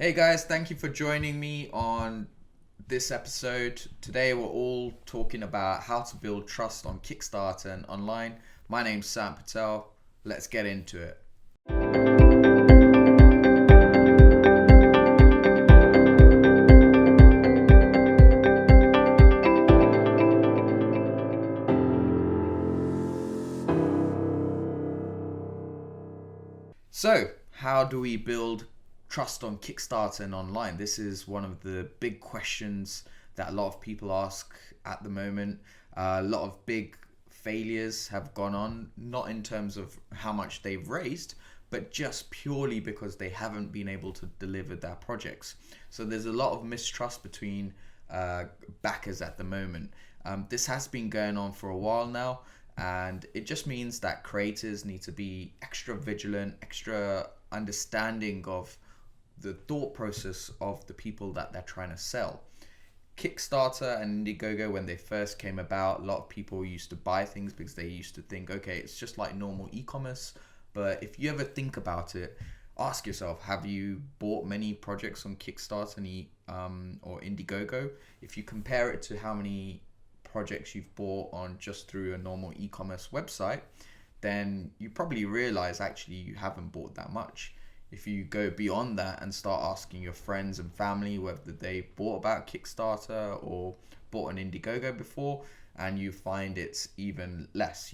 Hey guys, thank you for joining me on this episode. Today we're all talking about how to build trust on Kickstarter and online. My name's Sam Patel. Let's get into it. So, how do we build trust on Kickstarter and online? This is one of the big questions that a lot of people ask at the moment. A lot of big failures have gone on, not in terms of how much they've raised, but just purely because they haven't been able to deliver their projects. So there's a lot of mistrust between backers at the moment. This has been going on for a while now, and it just means that creators need to be extra vigilant, extra understanding of the thought process of the people that they're trying to sell. Kickstarter and Indiegogo, when they first came about, a lot of people used to buy things because they used to think, okay, it's just like normal e-commerce. But if you ever think about it, ask yourself, have you bought many projects on Kickstarter or Indiegogo? If you compare it to how many projects you've bought on just through a normal e-commerce website, then you probably realize actually you haven't bought that much. If you go beyond that and start asking your friends and family whether they bought about Kickstarter or bought an Indiegogo before, and you find it's even less.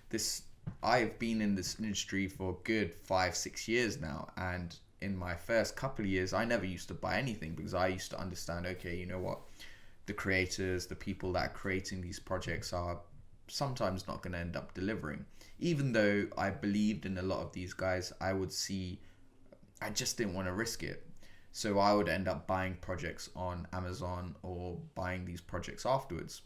This I've been in this industry for a good 5-6 years now, and in my first couple of years I never used to buy anything because I used to understand, okay, you know what, the creators, the people that are creating these projects are sometimes not going to end up delivering. Even though I believed in a lot of these guys, I just didn't want to risk it. So I would end up buying projects on Amazon or buying these projects afterwards.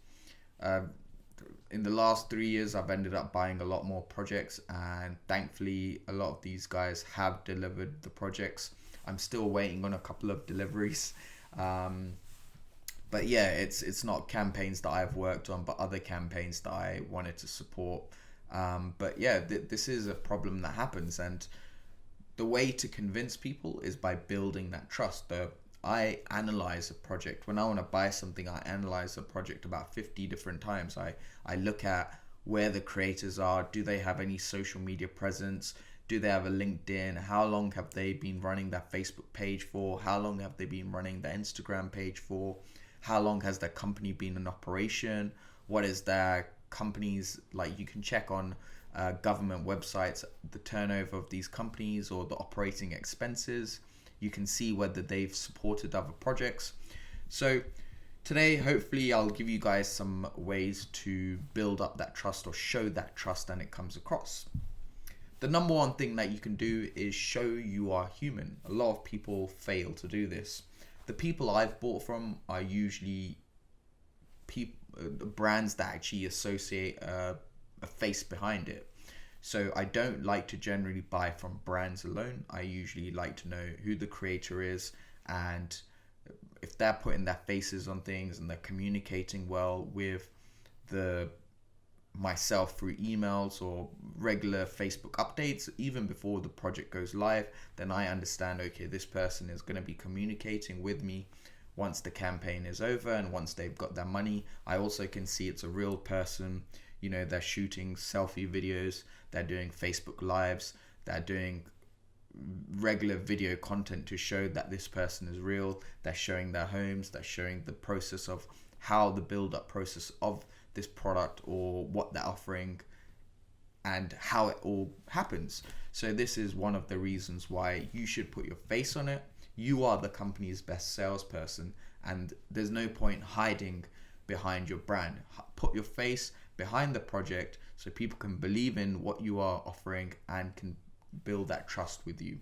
In the last 3 years, I've ended up buying a lot more projects, and thankfully, a lot of these guys have delivered the projects. I'm still waiting on a couple of deliveries. But yeah, it's not campaigns that I've worked on, but other campaigns that I wanted to support. But yeah, this is a problem that happens, and the way to convince people is by building that trust. I analyze a project. When I want to buy something, I analyze a project about 50 different times. I look at where the creators are. Do they have any social media presence? Do they have a LinkedIn? How long have they been running their Facebook page for? How long have they been running their Instagram page for? How long has their company been in operation? What is their company's, like, you can check on government websites the turnover of these companies or the operating expenses. You can see whether they've supported other projects. So today, hopefully, I'll give you guys some ways to build up that trust or show that trust and it comes across. The number one thing that you can do is show you are human. A lot of people fail to do this. The people I've bought from are usually brands that actually associate a face behind it. So I don't like to generally buy from brands alone. I usually like to know who the creator is, and if they're putting their faces on things and they're communicating well with myself through emails or regular Facebook updates, even before the project goes live, then I understand, okay, this person is going to be communicating with me once the campaign is over and once they've got their money. I also can see it's a real person. They're shooting selfie videos, they're doing Facebook lives, they're doing regular video content to show that this person is real. They're showing their homes, they're showing the process of how the build-up process of this product or what they're offering and how it all happens. So this is one of the reasons why you should put your face on it. You are the company's best salesperson, and there's no point hiding behind your brand. Put your face behind the project so people can believe in what you are offering and can build that trust with you.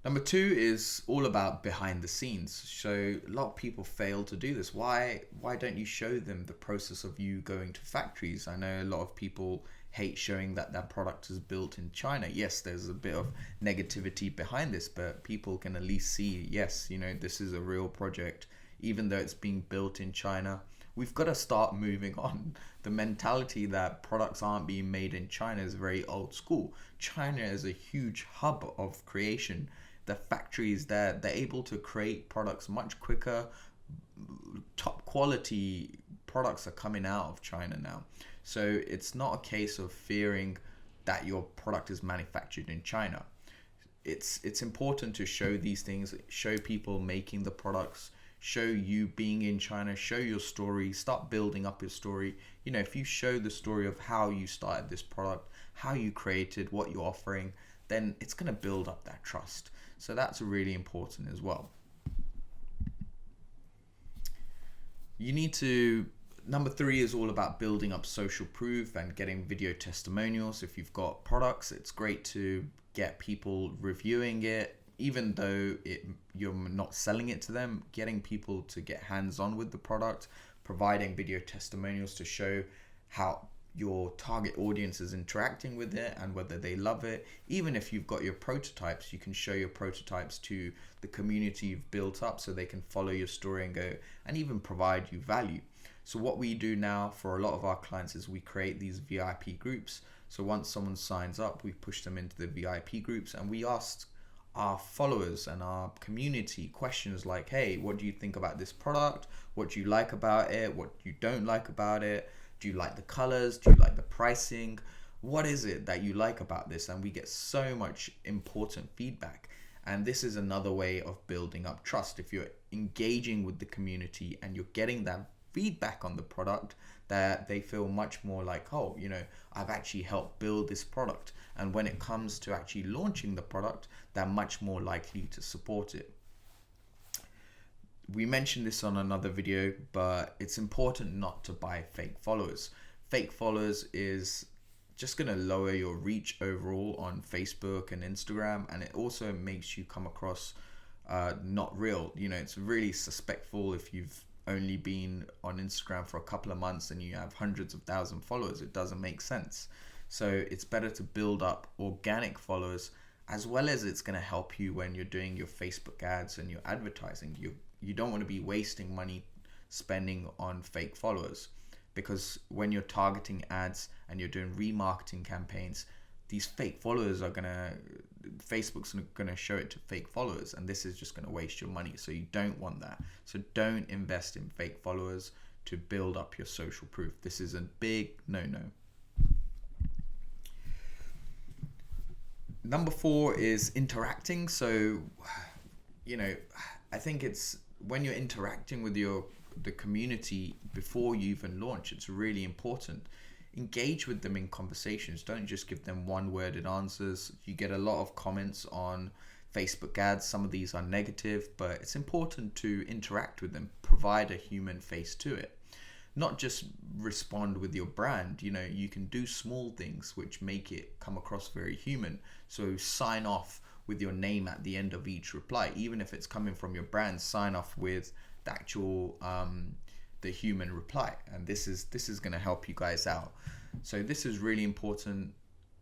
Number 2 is all about behind the scenes. So a lot of people fail to do this. Why don't you show them the process of you going to factories? I know a lot of people hate showing that their product is built in China. Yes, there's a bit of negativity behind this, but people can at least see, yes, this is a real project, even though it's being built in China, we've got to start moving on. The mentality that products aren't being made in China is very old school. China is a huge hub of creation. The factories there, they're able to create products much quicker. Top quality products are coming out of China now. So it's not a case of fearing that your product is manufactured in China. It's important to show these things, show people making the products, show you being in China, show your story, start building up your story. You know, if you show the story of how you started this product, how you created, what you're offering, then it's going to build up that trust. So that's really important as well. You need to, number 3 is all about building up social proof and getting video testimonials. If you've got products, it's great to get people reviewing it, even though you're not selling it to them. Getting people to get hands-on with the product, providing video testimonials to show how your target audience is interacting with it and whether they love it. Even if you've got your prototypes, you can show your prototypes to the community you've built up so they can follow your story and go and even provide you value. So what we do now for a lot of our clients is we create these VIP groups. So once someone signs up, we push them into the VIP groups and we ask our followers and our community questions like, hey, what do you think about this product? What do you like about it? What you don't like about it? Do you like the colors? Do you like the pricing? What is it that you like about this? And we get so much important feedback. And this is another way of building up trust. If you're engaging with the community and you're getting that feedback on the product, that they feel much more like, oh, you know, I've actually helped build this product. And when it comes to actually launching the product, they're much more likely to support it. We mentioned this on another video, but it's important not to buy fake followers. Fake followers is just going to lower your reach overall on Facebook and Instagram, and it also makes you come across not real. You know, it's really suspectful if you've only been on Instagram for a couple of months and you have hundreds of thousands of followers. It doesn't make sense. So it's better to build up organic followers, as well as it's going to help you when you're doing your Facebook ads and your advertising. You don't want to be wasting money spending on fake followers, because when you're targeting ads and you're doing remarketing campaigns, these fake followers are Facebook's gonna show it to fake followers, and this is just gonna waste your money. So you don't want that. So don't invest in fake followers to build up your social proof. This is a big no-no. Number 4 is interacting. So, you know, I think it's when you're interacting with the community before you even launch, it's really important. Engage with them in conversations. Don't just give them one-worded answers. You get a lot of comments on Facebook ads. Some of these are negative, but it's important to interact with them, provide a human face to it. Not just respond with your brand. You know, you can do small things which make it come across very human. So sign off with your name at the end of each reply. Even if it's coming from your brand, sign off with the actual the human reply, and this is going to help you guys out. So this is really important.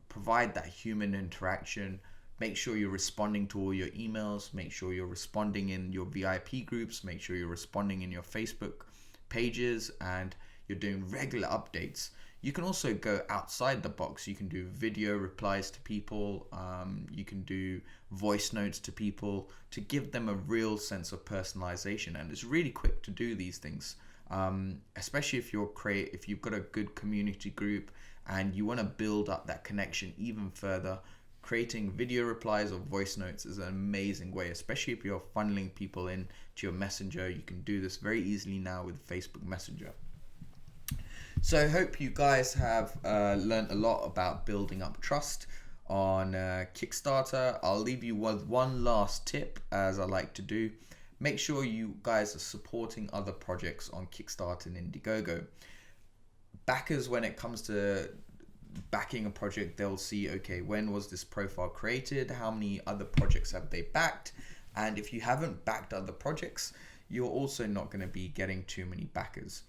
Provide that human interaction. Make sure you're responding to all your emails. Make sure you're responding in your VIP groups. Make sure you're responding in your Facebook pages, and you're doing regular updates. You can also go outside the box. You can do video replies to people. You can do voice notes to people to give them a real sense of personalization. And it's really quick to do these things, especially if you've got a good community group and you want to build up that connection even further. Creating video replies or voice notes is an amazing way, especially if you're funneling people in to your messenger. You can do this very easily now with Facebook Messenger. So I hope you guys have learned a lot about building up trust on Kickstarter. I'll leave you with one last tip, as I like to do. Make sure you guys are supporting other projects on Kickstarter and Indiegogo. Backers, when it comes to backing a project, they'll see, okay, when was this profile created? How many other projects have they backed? And if you haven't backed other projects, you're also not going to be getting too many backers.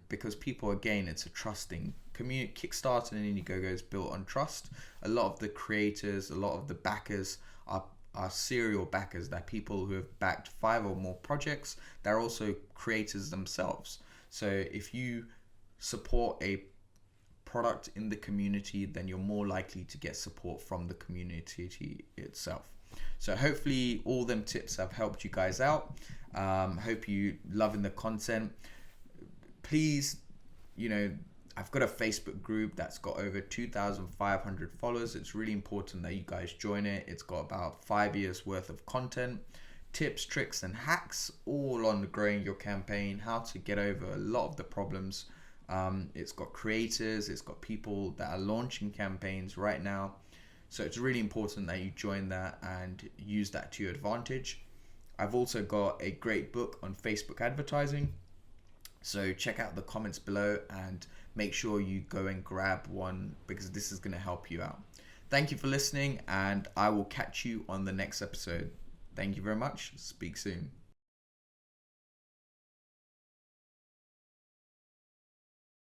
Because people, again, it's a trusting community. Kickstarter and Indiegogo is built on trust. A lot of the creators, a lot of the backers are serial backers. They're people who have backed 5 or more projects. They're also creators themselves. So if you support a product in the community, then you're more likely to get support from the community itself. So hopefully all them tips have helped you guys out. Hope you loving the content. Please, I've got a Facebook group that's got over 2,500 followers. It's really important that you guys join it. It's got about 5 years worth of content, tips, tricks, and hacks, all on growing your campaign, how to get over a lot of the problems. It's got creators, it's got people that are launching campaigns right now. So it's really important that you join that and use that to your advantage. I've also got a great book on Facebook advertising. So check out the comments below and make sure you go and grab one, because this is going to help you out. Thank you for listening, and I will catch you on the next episode. Thank you very much. Speak soon.